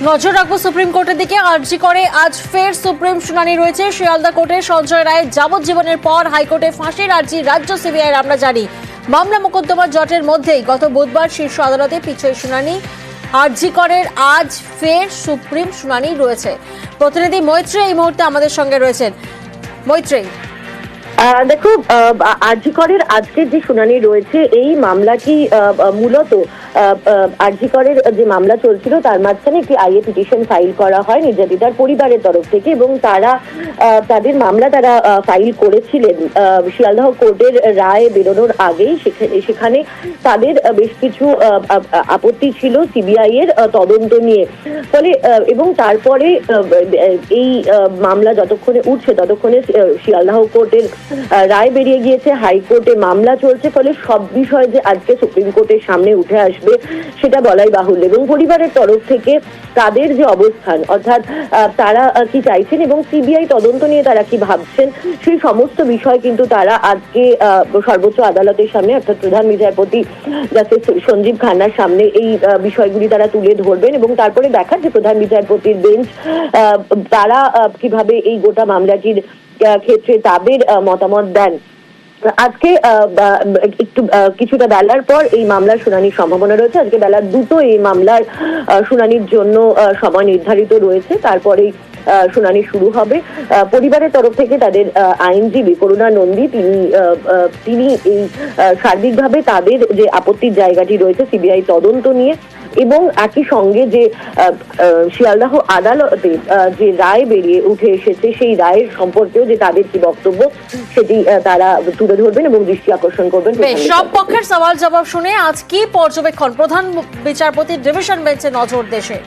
নজর রাখবো সুপ্রিম কোর্টের দিকে। আরজি করে আজ ফের সুপ্রিম শুনানি রয়েছে। শিয়ালদা কোর্টে সঞ্জয় রায়ের যাবজ্জীবনের পর হাইকোর্টে ফাঁসির আর্জি রাজ্য সিবিআইয়ের আমরা জানি। মামলা মোকদ্দমা জটের মধ্যেই গত বুধবার শীর্ষ আদালতে পিছিয়ে শুনানি। আরজি করের আজ ফের সুপ্রিম শুনানি রয়েছে। প্রতিনিধি মৈত্রী এই মুহূর্তে আমাদের সঙ্গে রয়েছেন। মৈত্রী, দেখো, আরজি করের আজকের যে শুনানি রয়েছে এই মামলাটি মূলত আরজি করের যে মামলা চলছিল তার মাঝখানে একটি আইএ পিটিশন ফাইল করা হয় নির্যাতিতার পরিবারের তরফ থেকে, এবং তাদের মামলা তারা ফাইল করেছিলেন শিয়ালদহ কোর্টের রায় বেরোনোর আগেই। সেখানে তাদের বেশ কিছু আপত্তি ছিল সিবিআই এর তদন্ত নিয়ে। ফলে এবং তারপরে এই মামলা যতক্ষণে উঠছে ততক্ষণে শিয়ালদহ কোর্টের রায় বেরিয়ে গিয়েছে, হাইকোর্টে মামলা চলছে। ফলে সব বিষয় যে আজকে সুপ্রিম কোর্টের সামনে উঠে আসবে সেটা বলাই বাহুল্য। এবং পরিবারের তরফ থেকে তাদের যে অবস্থান, অর্থাৎ তারা কি চাইছেন এবং সিবিআই তদন্ত নিয়ে তারা কি ভাবছেন, সেই সমস্ত বিষয় কিন্তু তারা আজকে সর্বোচ্চ আদালতের সামনে অর্থাৎ প্রধান বিচারপতি জাস্টিস সঞ্জীব খান্নার সামনে এই বিষয়গুলি তারা তুলে ধরবেন, এবং তারপরে দেখার যে প্রধান বিচারপতির বেঞ্চ তারা কিভাবে এই গোটা মামলাটির ক্ষেত্রে তাদের মতামত দেন। আজকে একটু কিছুটা বেলার পর এই মামলার শুনানির সম্ভাবনা রয়েছে। আজকে বেলা 2টো এই মামলার শুনানির জন্য সময় নির্ধারিত রয়েছে। তারপরেই শুনানি শুরু হবে। পরিবারের তরফ থেকে তাদের আইনজীবী করুণা নন্দী তিনি এই সার্বিকভাবে তাদের যে আপত্তির জায়গাটি রয়েছে সিবিআই তদন্ত নিয়ে, এবং একই সঙ্গে যে শিয়ালদাহ আদালতে যে রায় বেরিয়ে উঠে এসেছে সেই রায়ের সম্পর্কেও যে তাদের কি বক্তব্য সেটি তারা তুলে ধরবেন এবং দৃষ্টি আকর্ষণ করবেন। সব পক্ষের সওয়াল জবাব শুনে আজ কি পর্যবেক্ষণ প্রধান বিচারপতির ডিভিশন বেঞ্চে নজর দেশে?